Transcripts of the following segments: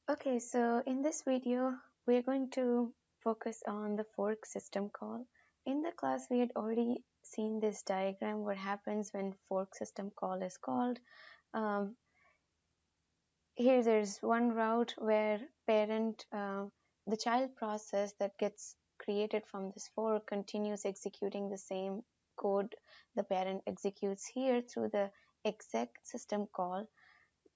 Okay, so in this video, we're going to focus on the fork system call. In the class, we had already seen this diagram, what happens when fork system call is called. Um, Here there's one route where the child process that gets created from this fork continues executing the same code the parent executes here through the exec system call.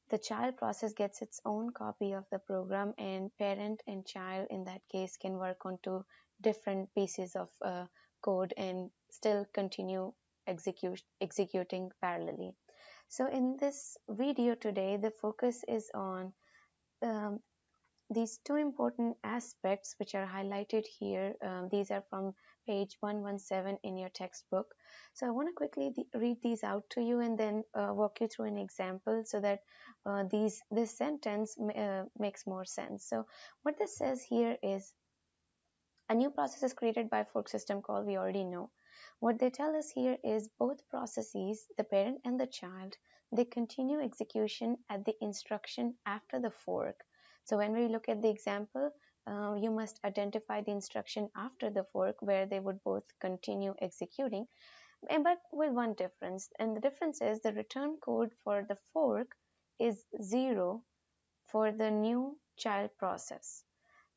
The child process gets its own copy of the program, and parent and child in that case can work on two different pieces of code and still continue executing parallelly. So in this video today, the focus is on um, these two important aspects which are highlighted here. These are from page 117 in your textbook. So I want to quickly read these out to you and then walk you through an example so that this sentence makes more sense. So what this says here is a new process is created by fork system call. We already know. What they tell us here is both processes, the parent and the child, they continue execution at the instruction after the fork. So when we look at the example, you must identify the instruction after the fork where they would both continue executing, but with one difference. And the difference is the return code for the fork is 0 for the new child process.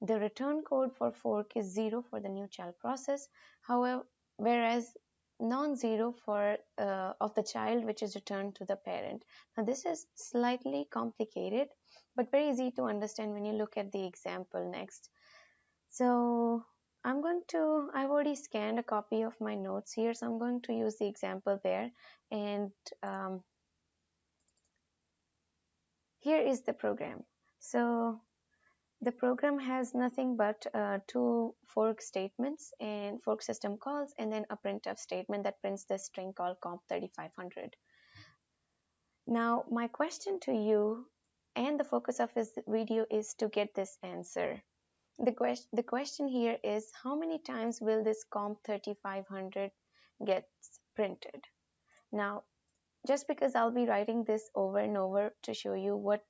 The return code for fork is 0 for the new child process, however, whereas non-zero for of the child which is returned to the parent. Now this is slightly complicated but very easy to understand when you look at the example next. So I've already scanned a copy of my notes here, so I'm going to use the example there. And here is the program. So the program has nothing but two fork statements and fork system calls, and then a printf statement that prints the string called comp3500. Now, my question to you and the focus of this video is to get this answer. The question here is, how many times will this comp3500 get printed? Now, just because I'll be writing this over and over to show you what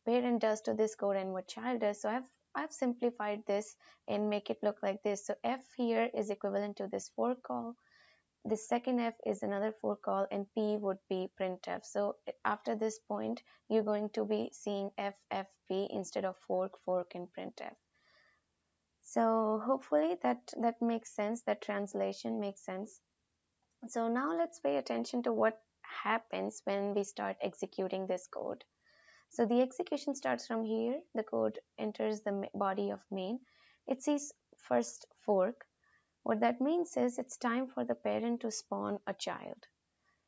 parent does to this code and what child does, so I've simplified this and make it look like this. So f here is equivalent to this fork call. The second f is another fork call, and p would be printf. So after this point, you're going to be seeing ffp instead of fork and printf. So hopefully that makes sense, that translation makes sense. So now let's pay attention to what happens when we start executing this code. So the execution starts from here. The code enters the body of main. It sees first fork. What that means is it's time for the parent to spawn a child.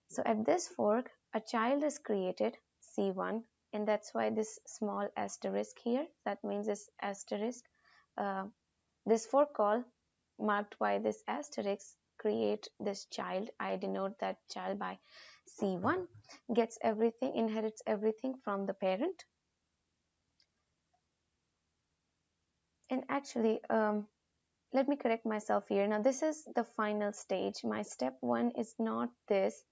So at this fork, a child is created, C1, and that's why this small asterisk here, that means this asterisk, this fork call marked by this asterisk create this child. I denote that child by C1, gets everything, inherits everything from the parent. And actually, let me correct myself here. Now this is the final stage. My step one is not this.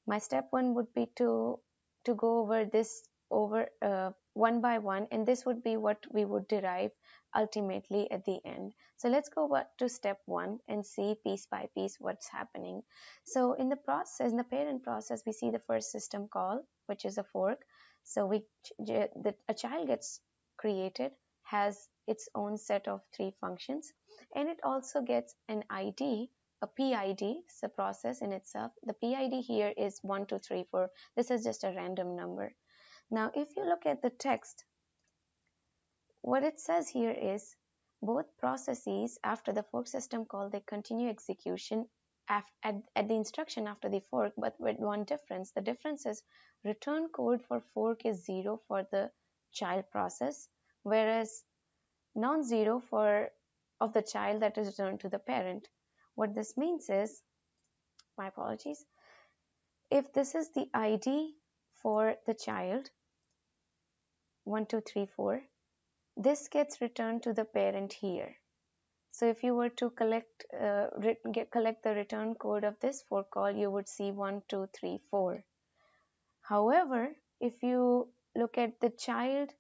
My step one would be to go over this one by one, and this would be what we would derive ultimately at the end. So let's go to step one and see piece by piece what's happening. So in the process, in the parent process, we see the first system call, which is a fork. So a child gets created, has its own set of three functions, and it also gets an ID, a PID, it's a process in itself. The PID here is 1, 2, 3, 4. This is just a random number. Now, if you look at the text, what it says here is both processes after the fork system call, they continue execution at the instruction after the fork, but with one difference. The difference is return code for fork is 0 for the child process, whereas non-zero of the child that is returned to the parent. What this means is, my apologies, if this is the ID for the child, 1, 2, 3, 4, this gets returned to the parent here. So if you were to collect the return code of this fork call, you would see 1, 2, 3, 4. However, if you look at the child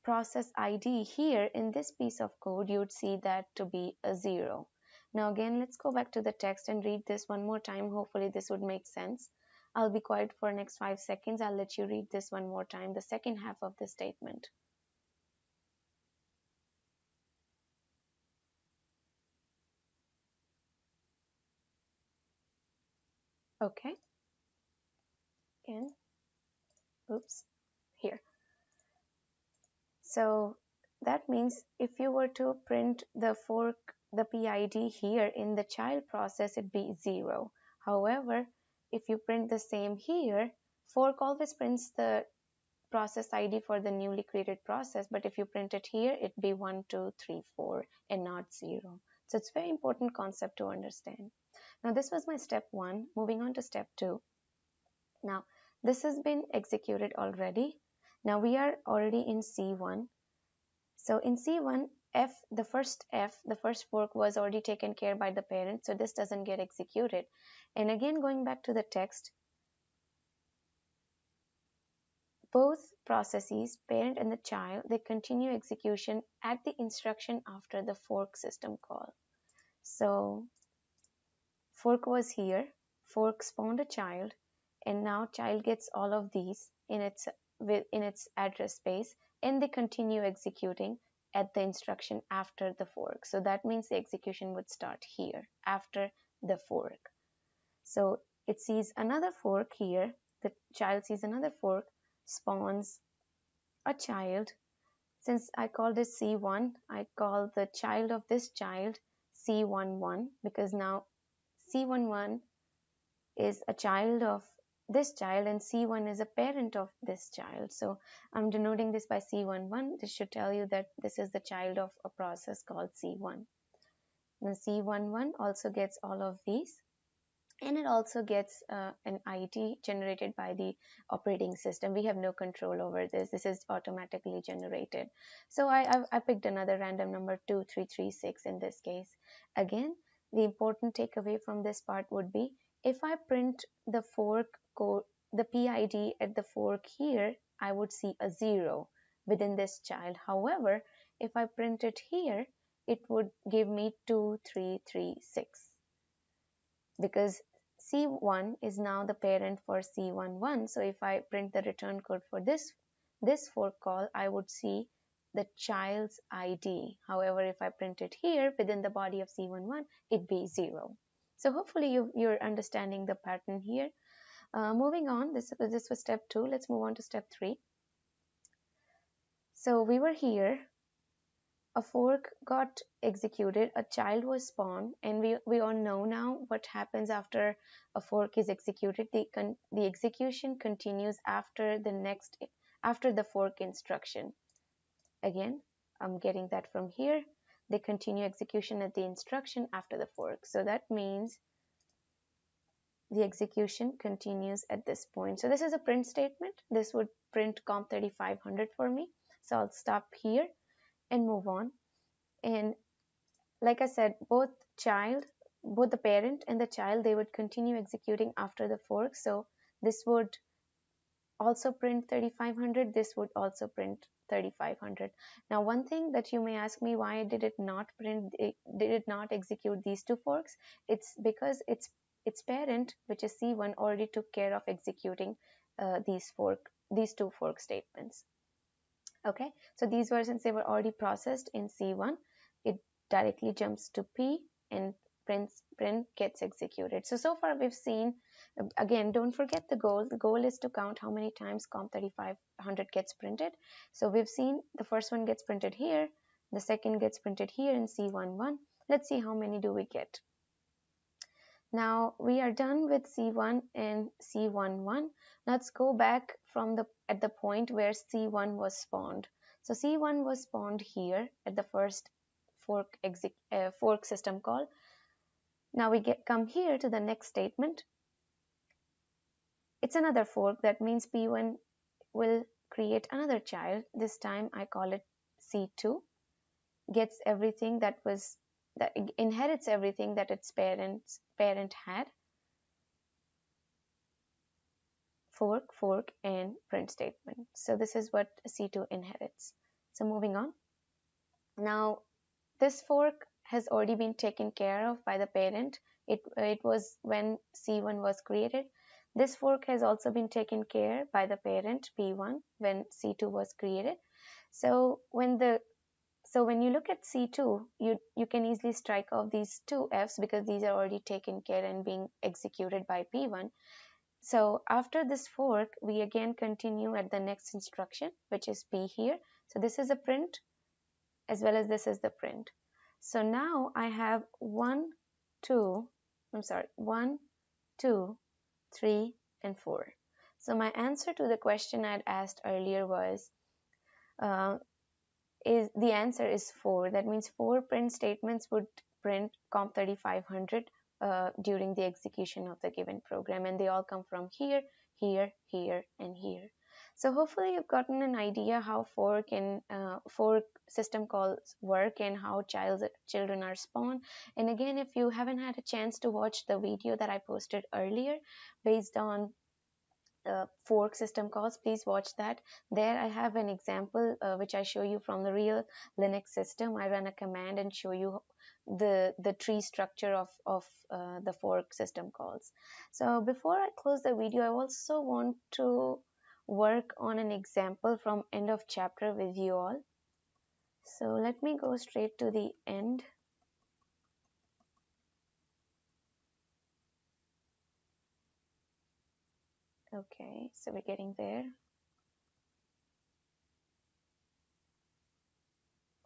process ID here in this piece of code, you'd see that to be a 0. Now again, let's go back to the text and read this one more time. Hopefully this would make sense. I'll be quiet for next 5 seconds. I'll let you read this one more time, the second half of the statement. Okay. Again, oops, here. So that means if you were to print the PID here in the child process, it'd be 0. However, if you print the same here, fork always prints the process ID for the newly created process, but if you print it here, it'd be 1, 2, 3, 4 and not 0. So it's a very important concept to understand. Now this was my step 1. Moving on to step 2. Now this has been executed already. Now we are already in C1. So in C1, the first fork was already taken care by the parent, so this doesn't get executed. And again, going back to the text, both processes, parent and the child, they continue execution at the instruction after the fork system call. So fork was here, fork spawned a child, and now child gets all of these in its address space, and they continue executing at the instruction after the fork. So that means the execution would start here after the fork. So it sees another fork here, the child sees another fork, spawns a child. Since I call this C1, I call the child of this child C11, because now C11 is a child of this child and C1 is a parent of this child. So I'm denoting this by C11. This should tell you that this is the child of a process called C1. Now C11 also gets all of these, and it also gets an ID generated by the operating system. We have no control over this. This is automatically generated. So I picked another random number 2336 in this case. Again, the important takeaway from this part would be, if I print the fork code, the PID at the fork here, I would see a 0 within this child. However, if I print it here, it would give me 2336, because C1 is now the parent for C11. So if I print the return code for this fork call, I would see the child's ID. However, if I print it here within the body of C11, it'd be 0. So hopefully you're understanding the pattern here. Moving on, this was step 2. Let's move on to step 3. So we were here. A fork got executed, a child was spawned, and we all know now what happens after a fork is executed. The execution continues after the fork instruction. Again, I'm getting that from here. They continue execution at the instruction after the fork. So that means the execution continues at this point. So this is a print statement. This would print comp3500 for me. So I'll stop here and move on. And like I said, both the parent and the child, they would continue executing after the fork. So this would also print 3500. This would also print 3500. Now, one thing that you may ask me, why did it not execute these two forks? It's because its parent, which is C1, already took care of executing these two fork statements. Okay, so these were, since they were already processed in C1, it directly jumps to P and print gets executed. So far we've seen, again, don't forget the goal. The goal is to count how many times comp3500 gets printed. So we've seen the first one gets printed here, the second gets printed here in C11. Let's see how many do we get. Now we are done with C1 and C11. Let's go back at the point where C1 was spawned. So C1 was spawned here at the first fork system call. Now we come here to the next statement. It's another fork. That means P1 will create another child. This time I call it C2. Gets everything that inherits everything that its parent had. Fork, and print statement. So this is what C2 inherits. So moving on. Now, this fork has already been taken care of by the parent. It was when C1 was created. This fork has also been taken care by the parent P1 when C2 was created. So when you look at C2, you can easily strike off these two Fs because these are already taken care and being executed by P1. So after this fork, we again continue at the next instruction, which is P here. So this is a print as well as this is the print. So now I have 1, 2, 3, and 4. So my answer to the question I had asked earlier was, the answer is 4. That means 4 print statements would print COM3500 during the execution of the given program, and they all come from here, here, here, and here. So hopefully you've gotten an idea how fork system calls work and how children are spawned. And again, if you haven't had a chance to watch the video that I posted earlier based on fork system calls, please watch that. There I have an example which I show you from the real Linux system. I run a command and show you the tree structure of the fork system calls. So before I close the video, I also want to work on an example from end of chapter with you all. So let me go straight to the end. Okay, so we're getting there.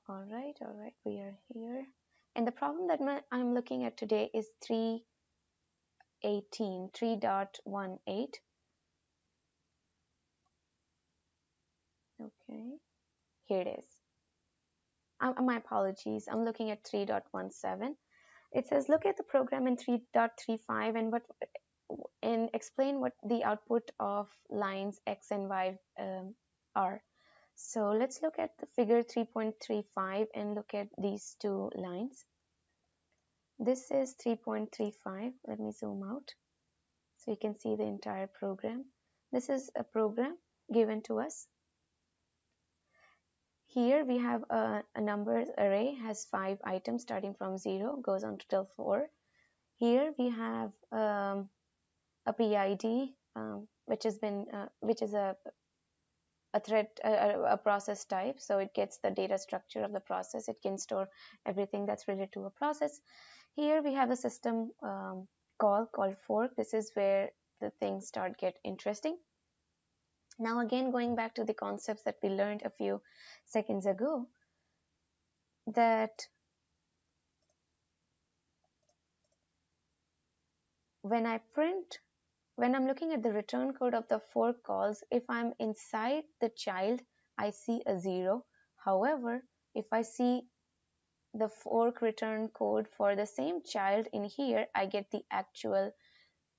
All right, we are here. And the problem that I'm looking at today is 3.18. Okay, here it is. My apologies, I'm looking at 3.17. It says look at the program in 3.35 and explain what the output of lines X and Y are. So let's look at the figure 3.35 and look at these two lines. This is 3.35. Let me zoom out so you can see the entire program. This is a program given to us. Here we have a numbers array, has 5 items starting from 0, goes on till 4. Here we have a PID, which is a thread, a process type. So it gets the data structure of the process. It can store everything that's related to a process. Here we have a system call called fork. This is where the things start get interesting. Now again, going back to the concepts that we learned a few seconds ago, that when I'm looking at the return code of the fork calls, if I'm inside the child, I see a 0. However, if I see the fork return code for the same child in here, I get the actual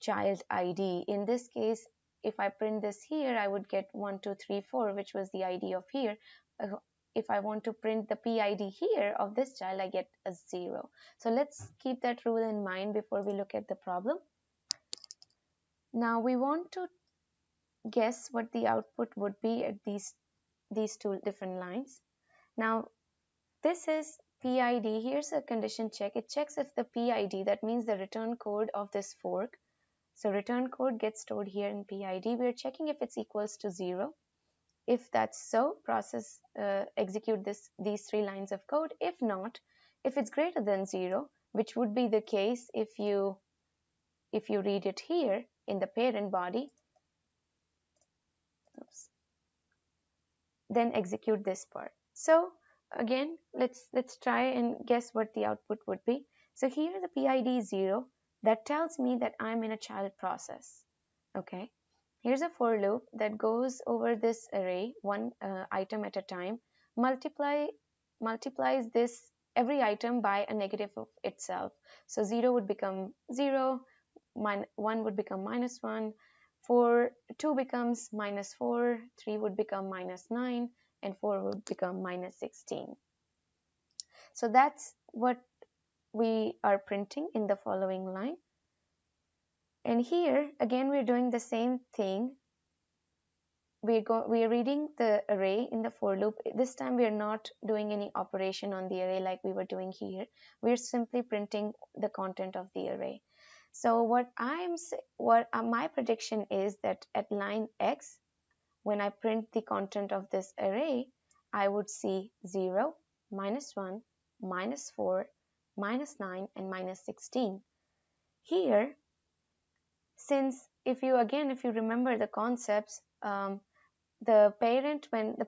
child ID. In this case, if I print this here, I would get 1, 2, 3, 4, which was the ID of here. If I want to print the PID here of this child, I get a 0. So let's keep that rule in mind before we look at the problem. Now we want to guess what the output would be at these two different lines. Now this is PID. Here's a condition check. It checks if the PID, that means the return code of this fork. So return code gets stored here in PID. We're checking if it's equals to 0. If that's so, process execute these 3 lines of code. If not, if it's greater than 0, which would be the case if you read it here in the parent body, then execute this part. So again, let's try and guess what the output would be. So here the PID is 0. That tells me that I'm in a child process. Okay. Here's a for loop that goes over this array, one item at a time, multiplies this every item by a negative of itself. So 0 would become 0, 1 would become -1, 2 becomes -4, 3 would become -9, and 4 would become -16. So that's what we are printing in the following line. And here again we're doing the same thing. we're reading the array in the for loop. This time we are not doing any operation on the array like we were doing here. We're simply printing the content of the array. So what my prediction is that at line X, when I print the content of this array, I would see 0, -1, -4, -9, and -16. Here, since if you remember the concepts, when the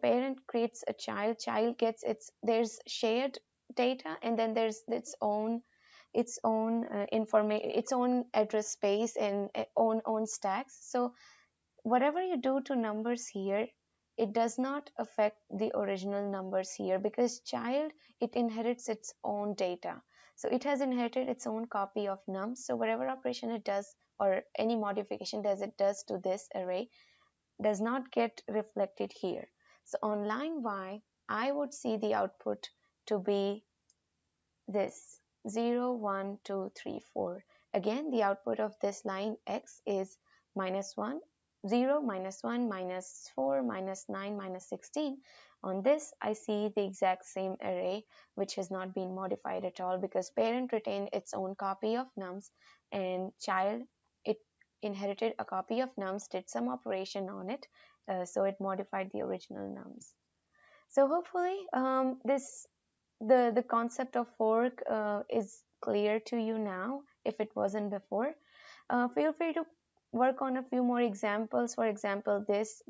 parent creates a child gets there's shared data, and then there's its own address space and own stacks. So whatever you do to numbers here, it does not affect the original numbers here, because child, it inherits its own data. So it has inherited its own copy of nums. So whatever operation it does, or any modification it does to this array, does not get reflected here. So on line Y, I would see the output to be this 0, 1, 2, 3, 4. Again, the output of this line X is -1, 0, -1, -4, -9, -16. On this, I see the exact same array, which has not been modified at all, because parent retained its own copy of nums, and child, it inherited a copy of nums, did some operation on it, so it modified the original nums. So hopefully the concept of fork is clear to you now, if it wasn't before. Feel free to work on a few more examples. For example, this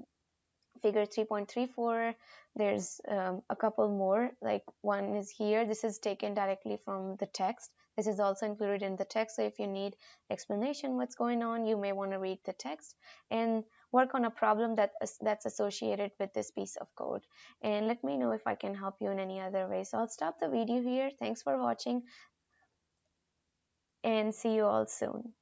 figure 3.34, there's a couple more, like one is here. This is taken directly from the text. This is also included in the text, so if you need explanation what's going on, you may want to read the text and work on a problem that's associated with this piece of code, and let me know if I can help you in any other way. So I'll stop the video here. Thanks for watching, and see you all soon.